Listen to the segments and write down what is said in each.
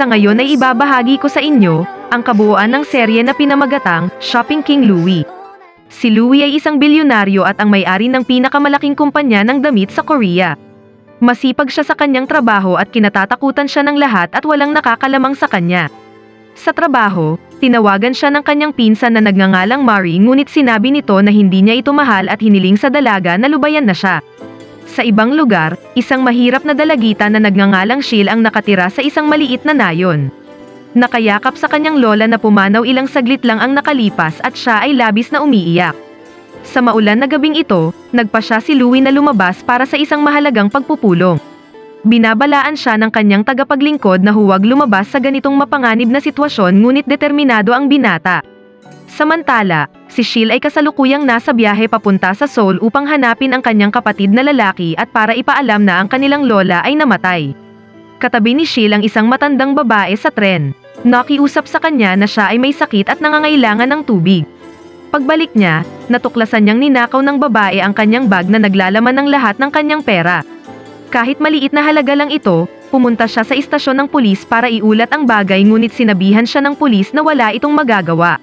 Sa ngayon ay ibabahagi ko sa inyo ang kabuuan ng serye na pinamagatang Shopping King Louie. Si Louie ay isang bilyonaryo at ang may-ari ng pinakamalaking kumpanya ng damit sa Korea. Masipag siya sa kanyang trabaho at kinatatakutan siya ng lahat at walang nakakalamang sa kanya. Sa trabaho, tinawagan siya ng kanyang pinsan na nagngangalang Marie, ngunit sinabi nito na hindi niya ito mahal at hiniling sa dalaga na lubayan na siya. Sa ibang lugar, isang mahirap na dalagita na nagngangalang Shil ang nakatira sa isang maliit na nayon. Nakayakap sa kanyang lola na pumanaw ilang saglit lang ang nakalipas at siya ay labis na umiiyak. Sa maulan na gabing ito, nagpasya si Louie na lumabas para sa isang mahalagang pagpupulong. Binabalaan siya ng kanyang tagapaglingkod na huwag lumabas sa ganitong mapanganib na sitwasyon, ngunit determinado ang binata. Samantala, si Shil ay kasalukuyang nasa biyahe papunta sa Seoul upang hanapin ang kanyang kapatid na lalaki at para ipaalam na ang kanilang lola ay namatay. Katabi ni Shil ang isang matandang babae sa tren. Nakiusap sa kanya na siya ay may sakit at nangangailangan ng tubig. Pagbalik niya, natuklasan niyang ninakaw ng babae ang kanyang bag na naglalaman ng lahat ng kanyang pera. Kahit maliit na halaga lang ito, pumunta siya sa istasyon ng pulis para iulat ang bagay, ngunit sinabihan siya ng pulis na wala itong magagawa.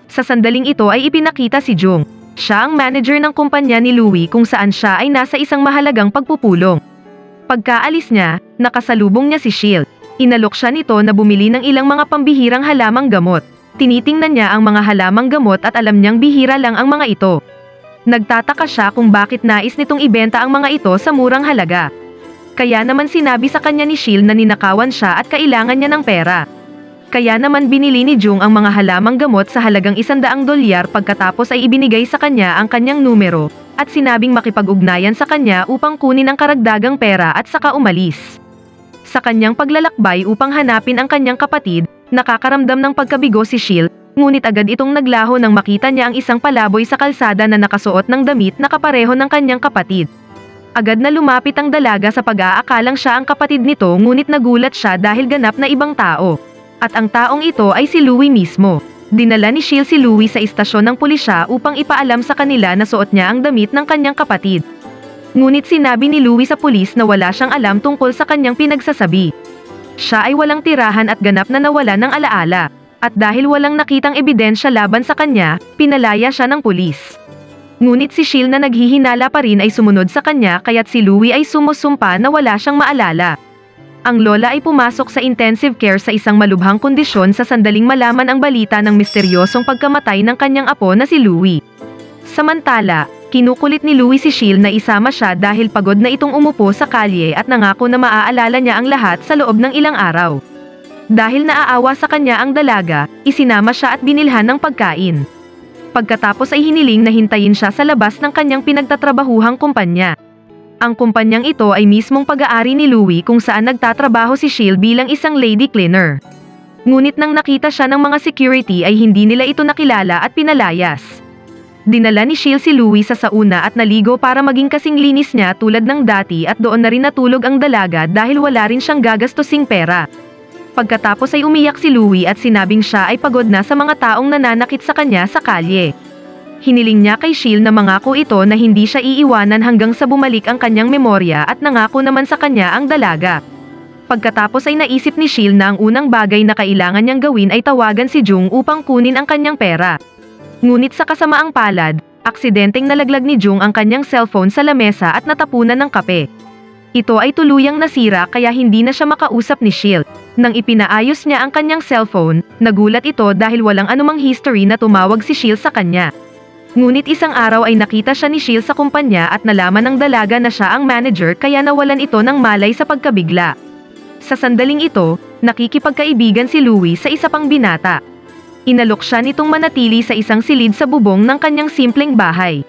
Sa sandaling ito ay ipinakita si Jung. Siya ang manager ng kumpanya ni Louie kung saan siya ay nasa isang mahalagang pagpupulong. Pagkaalis niya, nakasalubong niya si Shil. Inalok siya nito na bumili ng ilang mga pambihirang halamang gamot. Tinitingnan niya ang mga halamang gamot at alam niyang bihira lang ang mga ito. Nagtataka siya kung bakit nais nitong ibenta ang mga ito sa murang halaga. Kaya naman sinabi sa kanya ni Shil na ninakawan siya at kailangan niya ng pera. Kaya naman binili ni Jung ang mga halamang gamot sa halagang $100, pagkatapos ay ibinigay sa kanya ang kanyang numero, at sinabing makipag-ugnayan sa kanya upang kunin ang karagdagang pera at saka umalis. Sa kanyang paglalakbay upang hanapin ang kanyang kapatid, nakakaramdam ng pagkabigo si Shil, ngunit agad itong naglaho nang makita niya ang isang palaboy sa kalsada na nakasuot ng damit na kapareho ng kanyang kapatid. Agad na lumapit ang dalaga sa pag-aakalang siya ang kapatid nito, ngunit nagulat siya dahil ganap na ibang tao. At ang taong ito ay si Louie mismo. Dinala ni Shil si Louie sa istasyon ng pulisya upang ipaalam sa kanila na suot niya ang damit ng kanyang kapatid. Ngunit sinabi ni Louie sa pulis na wala siyang alam tungkol sa kanyang pinagsasabi. Siya ay walang tirahan at ganap na nawala ng alaala. At dahil walang nakitang ebidensya laban sa kanya, pinalaya siya ng pulis. Ngunit si Shil na naghihinala pa rin ay sumunod sa kanya, kaya't si Louie ay sumusumpa na wala siyang maalala. Ang lola ay pumasok sa intensive care sa isang malubhang kondisyon sa sandaling malaman ang balita ng misteryosong pagkamatay ng kanyang apo na si Louie. Samantala, kinukulit ni Louie si Shil na isama siya dahil pagod na itong umupo sa kalye at nangako na maaalala niya ang lahat sa loob ng ilang araw. Dahil naaawa sa kanya ang dalaga, isinama siya at binilhan ng pagkain. Pagkatapos ay hiniling na hintayin siya sa labas ng kanyang pinagtatrabahuhang kumpanya. Ang kumpanyang ito ay mismong pag-aari ni Louie kung saan nagtatrabaho si Shil bilang isang lady cleaner. Ngunit nang nakita siya ng mga security ay hindi nila ito nakilala at pinalayas. Dinala ni Shil si Louie sa sauna at naligo para maging kasing linis niya tulad ng dati, at doon na rin natulog ang dalaga dahil wala rin siyang gagastusing pera. Pagkatapos ay umiyak si Louie at sinabing siya ay pagod na sa mga taong nananakit sa kanya sa kalye. Hiniling niya kay Shil na mangako ito na hindi siya iiwanan hanggang sa bumalik ang kanyang memorya, at nangako naman sa kanya ang dalaga. Pagkatapos ay naisip ni Shil na ang unang bagay na kailangan niyang gawin ay tawagan si Jung upang kunin ang kanyang pera. Ngunit sa kasamaang palad, aksidenteng nalaglag ni Jung ang kanyang cellphone sa lamesa at natapunan ng kape. Ito ay tuluyang nasira kaya hindi na siya makausap ni Shil. Nang ipinaayos niya ang kanyang cellphone, nagulat ito dahil walang anumang history na tumawag si Shil sa kanya. Ngunit isang araw ay nakita siya ni Shil sa kumpanya at nalaman ng dalaga na siya ang manager, kaya nawalan ito ng malay sa pagkabigla. Sa sandaling ito, nakikipagkaibigan si Louie sa isa pang binata. Inalok siya nitong manatili sa isang silid sa bubong ng kanyang simpleng bahay.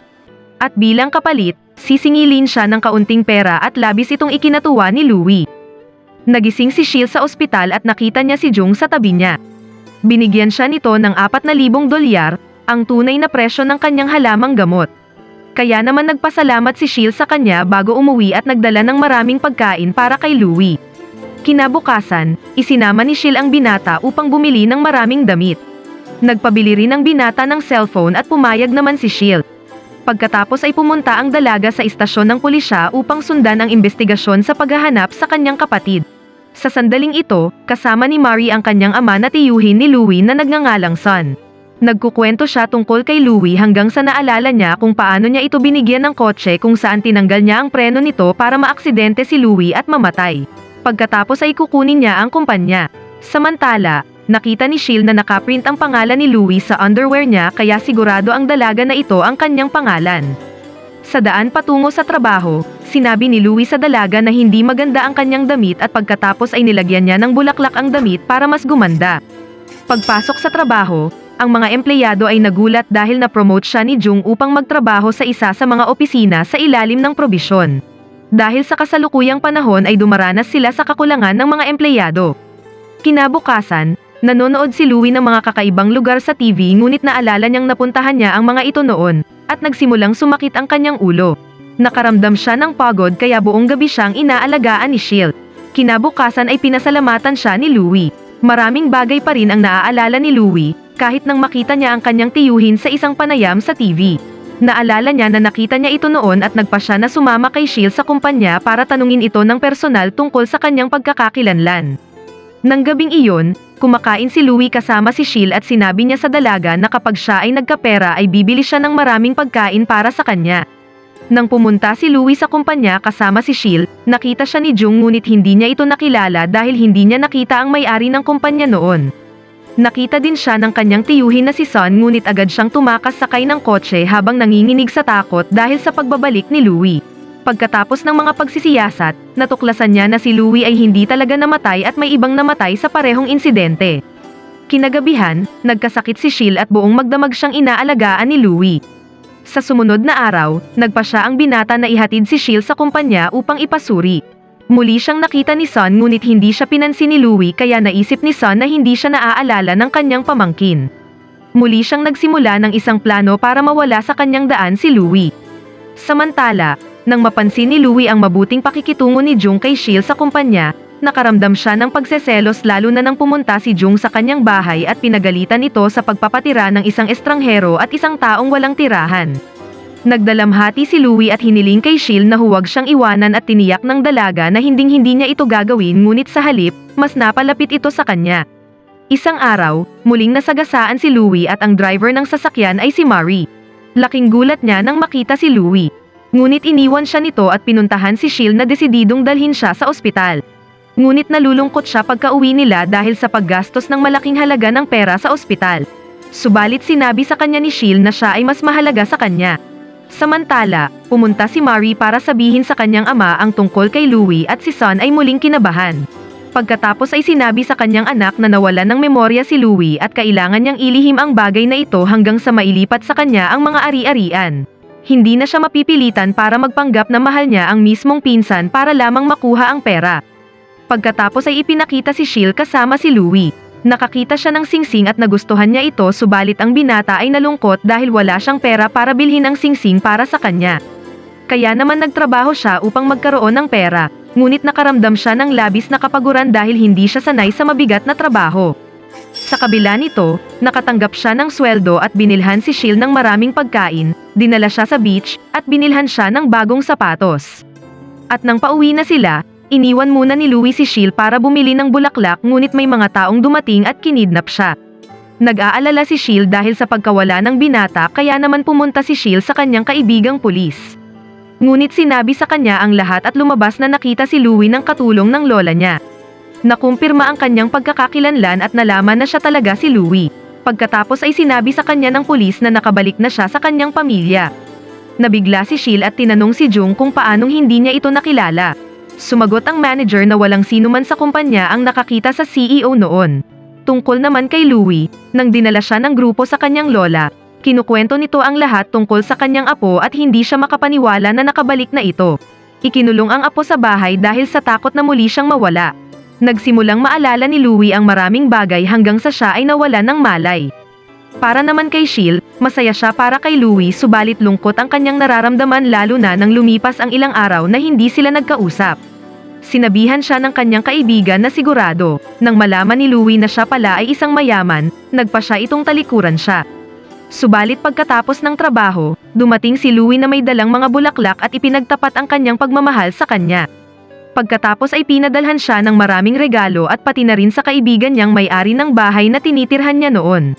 At bilang kapalit, sisingilin siya ng kaunting pera at labis itong ikinatuwa ni Louie. Nagising si Shil sa ospital at nakita niya si Jung sa tabi niya. Binigyan siya nito ng $4,000, ang tunay na presyo ng kanyang halamang gamot. Kaya naman nagpasalamat si Shil sa kanya bago umuwi at nagdala ng maraming pagkain para kay Louie. Kinabukasan, isinama ni Shil ang binata upang bumili ng maraming damit. Nagpabili rin ang binata ng cellphone at pumayag naman si Shil. Pagkatapos ay pumunta ang dalaga sa istasyon ng pulisya upang sundan ang investigasyon sa paghahanap sa kanyang kapatid. Sa sandaling ito, kasama ni Marie ang kanyang ama na tiyuhin ni Louie na nagngangalang Son. Nagkukwento siya tungkol kay Louie hanggang sa naalala niya kung paano niya ito binigyan ng kotse kung saan tinanggal niya ang preno nito para maaksidente si Louie at mamatay. Pagkatapos ay kukunin niya ang kumpanya. Samantala, nakita ni Sheil na nakaprint ang pangalan ni Louie sa underwear niya kaya sigurado ang dalaga na ito ang kanyang pangalan. Sa daan patungo sa trabaho, sinabi ni Louie sa dalaga na hindi maganda ang kanyang damit at pagkatapos ay nilagyan niya ng bulaklak ang damit para mas gumanda. Pagpasok sa trabaho, ang mga empleyado ay nagulat dahil na-promote siya ni Jung upang magtrabaho sa isa sa mga opisina sa ilalim ng probisyon. Dahil sa kasalukuyang panahon ay dumaranas sila sa kakulangan ng mga empleyado. Kinabukasan, nanonood si Louie ng mga kakaibang lugar sa TV ngunit naalala niyang napuntahan niya ang mga ito noon, at nagsimulang sumakit ang kanyang ulo. Nakaramdam siya ng pagod kaya buong gabi siyang inaalagaan ni Sheil. Kinabukasan ay pinasalamatan siya ni Louie. Maraming bagay pa rin ang naaalala ni Louie, kahit nang makita niya ang kanyang tiyuhin sa isang panayam sa TV. Naalala niya na nakita niya ito noon at nagpa siya na sumama kay Sheil sa kumpanya para tanungin ito ng personal tungkol sa kanyang pagkakakilanlan. Nang gabing iyon, kumakain si Louie kasama si Sheil at sinabi niya sa dalaga na kapag siya ay nagkapera ay bibili siya ng maraming pagkain para sa kanya. Nang pumunta si Louie sa kumpanya kasama si Sheil, nakita siya ni Jung ngunit hindi niya ito nakilala dahil hindi niya nakita ang may-ari ng kumpanya noon. Nakita din siya ng kanyang tiyuhin na si Son ngunit agad siyang tumakas sakay ng kotse habang nanginginig sa takot dahil sa pagbabalik ni Louie. Pagkatapos ng mga pagsisiyasat, natuklasan niya na si Louie ay hindi talaga namatay at may ibang namatay sa parehong insidente. Kinagabihan, nagkasakit si Sheil at buong magdamag siyang inaalagaan ni Louie. Sa sumunod na araw, nagpa siya ang binata na ihatid si Sheil sa kumpanya upang ipasuri. Muli siyang nakita ni Son ngunit hindi siya pinansin ni Louie kaya naisip ni Son na hindi siya naaalala ng kanyang pamangkin. Muli siyang nagsimula ng isang plano para mawala sa kanyang daan si Louie. Samantala, nang mapansin ni Louie ang mabuting pakikitungo ni Jung kay Sheil sa kumpanya, nakaramdam siya ng pagseselos lalo na nang pumunta si Jung sa kanyang bahay at pinagalitan ito sa pagpapatira ng isang estranghero at isang taong walang tirahan. Nagdalamhati si Louie at hiniling kay Sheil na huwag siyang iwanan at tiniyak ng dalaga na hinding-hindi niya ito gagawin ngunit sa halip, mas napalapit ito sa kanya. Isang araw, muling nasagasaan si Louie at ang driver ng sasakyan ay si Marie. Laking gulat niya nang makita si Louie. Ngunit iniwan siya nito at pinuntahan si Sheil na desididong dalhin siya sa ospital. Ngunit nalulungkot siya pagka-uwi nila dahil sa paggastos ng malaking halaga ng pera sa ospital. Subalit sinabi sa kanya ni Sheil na siya ay mas mahalaga sa kanya. Samantala, pumunta si Marie para sabihin sa kanyang ama ang tungkol kay Louie at si Son ay muling kinabahan. Pagkatapos ay sinabi sa kanyang anak na nawalan ng memorya si Louie at kailangan niyang ilihim ang bagay na ito hanggang sa mailipat sa kanya ang mga ari-arian. Hindi na siya mapipilitan para magpanggap na mahal niya ang mismong pinsan para lamang makuha ang pera. Pagkatapos ay ipinakita si Sheil kasama si Louie. Nakakita siya ng singsing at nagustuhan niya ito subalit ang binata ay nalungkot dahil wala siyang pera para bilhin ang singsing para sa kanya. Kaya naman nagtrabaho siya upang magkaroon ng pera, ngunit nakaramdam siya ng labis na kapaguran dahil hindi siya sanay sa mabigat na trabaho. Sa kabila nito, nakatanggap siya ng sweldo at binilhan si Sheil ng maraming pagkain, dinala siya sa beach, at binilhan siya ng bagong sapatos. At nang pauwi na sila, iniwan muna ni Louie si Sheil para bumili ng bulaklak ngunit may mga taong dumating at kinidnap siya. Nag-aalala si Sheil dahil sa pagkawala ng binata kaya naman pumunta si Sheil sa kanyang kaibigang pulis. Ngunit sinabi sa kanya ang lahat at lumabas na nakita si Louie ng katulong ng lola niya. Nakumpirma ang kanyang pagkakakilanlan at nalaman na siya talaga si Louie. Pagkatapos ay sinabi sa kanya ng pulis na nakabalik na siya sa kanyang pamilya. Nabigla si Sheil at tinanong si Jung kung paanong hindi niya ito nakilala. Sumagot ang manager na walang sino man sa kumpanya ang nakakita sa CEO noon. Tungkol naman kay Louie, nang dinala siya ng grupo sa kanyang lola, kinukwento nito ang lahat tungkol sa kanyang apo at hindi siya makapaniwala na nakabalik na ito. Ikinulong ang apo sa bahay dahil sa takot na muli siyang mawala. Nagsimulang maalala ni Louie ang maraming bagay hanggang sa siya ay nawala ng malay. Para naman kay Sheil, masaya siya para kay Louie subalit lungkot ang kanyang nararamdaman lalo na nang lumipas ang ilang araw na hindi sila nagkausap. Sinabihan siya ng kanyang kaibigan na sigurado, nang malaman ni Louie na siya pala ay isang mayaman, nagpa siya itong talikuran siya. Subalit pagkatapos ng trabaho, dumating si Louie na may dalang mga bulaklak at ipinagtapat ang kanyang pagmamahal sa kanya. Pagkatapos ay pinadalhan siya ng maraming regalo at pati na rin sa kaibigan niyang may-ari ng bahay na tinitirhan niya noon.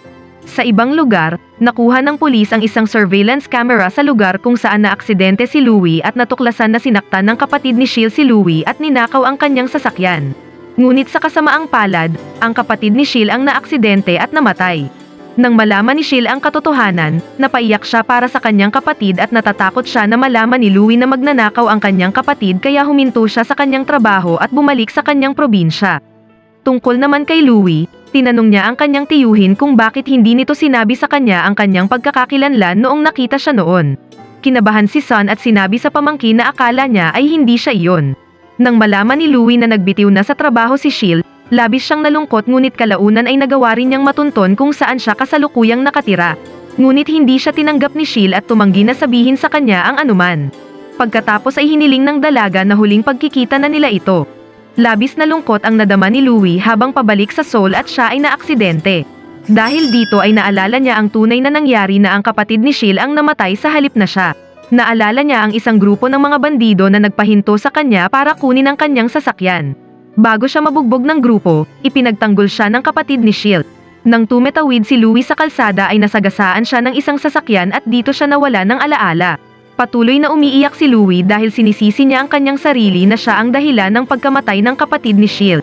Sa ibang lugar, nakuha ng pulis ang isang surveillance camera sa lugar kung saan naaksidente si Louie at natuklasan na sinaktan ng kapatid ni Sheil si Louie at ninakaw ang kanyang sasakyan. Ngunit sa kasamaang palad, ang kapatid ni Sheil ang naaksidente at namatay. Nang malaman ni Sheil ang katotohanan, napaiyak siya para sa kanyang kapatid at natatakot siya na malaman ni Louie na magnanakaw ang kanyang kapatid kaya huminto siya sa kanyang trabaho at bumalik sa kanyang probinsya. Tungkol naman kay Louie, tinanong niya ang kanyang tiyuhin kung bakit hindi nito sinabi sa kanya ang kanyang pagkakakilanlan noong nakita siya noon. Kinabahan si Son at sinabi sa pamangkin na akala niya ay hindi siya iyon. Nang malaman ni Louie na nagbitiw na sa trabaho si Sheil, labis siyang nalungkot ngunit kalaunan ay nagawa rin niyang matunton kung saan siya kasalukuyang nakatira. Ngunit hindi siya tinanggap ni Sheil at tumanggi na sabihin sa kanya ang anuman. Pagkatapos ay hiniling ng dalaga na huling pagkikita na nila ito. Labis na lungkot ang nadama ni Louie habang pabalik sa Seoul at siya ay naaksidente. Dahil dito ay naalala niya ang tunay na nangyari na ang kapatid ni Sheil ang namatay sa halip na siya. Naalala niya ang isang grupo ng mga bandido na nagpahinto sa kanya para kunin ang kanyang sasakyan. Bago siya mabugbog ng grupo, ipinagtanggol siya ng kapatid ni Sheil. Nang tumetawid si Louie sa kalsada ay nasagasaan siya ng isang sasakyan at dito siya nawala ng alaala. Patuloy na umiiyak si Louie dahil sinisisi niya ang kanyang sarili na siya ang dahilan ng pagkamatay ng kapatid ni Sheil.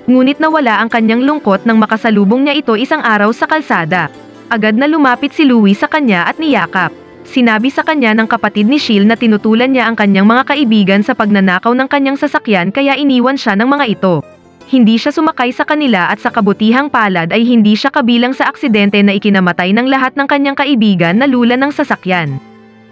Ngunit nawala ang kanyang lungkot nang makasalubong niya ito isang araw sa kalsada. Agad na lumapit si Louie sa kanya at niyakap. Sinabi sa kanya ng kapatid ni Sheil na tinutulan niya ang kanyang mga kaibigan sa pagnanakaw ng kanyang sasakyan kaya iniwan siya ng mga ito. Hindi siya sumakay sa kanila at sa kabutihang palad ay hindi siya kabilang sa aksidente na ikinamatay ng lahat ng kanyang kaibigan na lula ng sasakyan.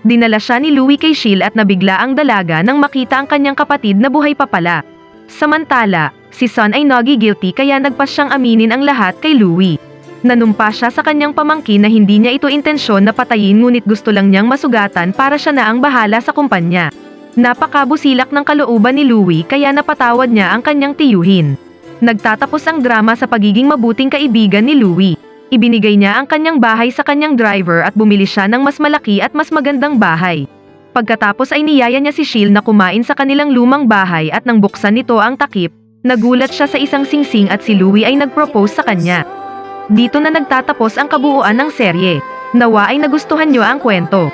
Dinala siya ni Louie kay Sheil at nabigla ang dalaga nang makita ang kanyang kapatid na buhay pa pala. Samantala, si Son ay nagi-guilty kaya nagpas siyang aminin ang lahat kay Louie. Nanumpa siya sa kanyang pamangkin na hindi niya ito intensyon na patayin ngunit gusto lang niyang masugatan para siya na ang bahala sa kumpanya. Napakabusilak ng kalooban ni Louie kaya napatawad niya ang kanyang tiyuhin. Nagtatapos ang drama sa pagiging mabuting kaibigan ni Louie. Ibinigay niya ang kanyang bahay sa kanyang driver at bumili siya ng mas malaki at mas magandang bahay. Pagkatapos ay niyaya niya si Sheil na kumain sa kanilang lumang bahay at nang buksan nito ang takip, nagulat siya sa isang singsing at si Louie ay nag-propose sa kanya. Dito na nagtatapos ang kabuuan ng serye. Nawa ay nagustuhan niyo ang kwento.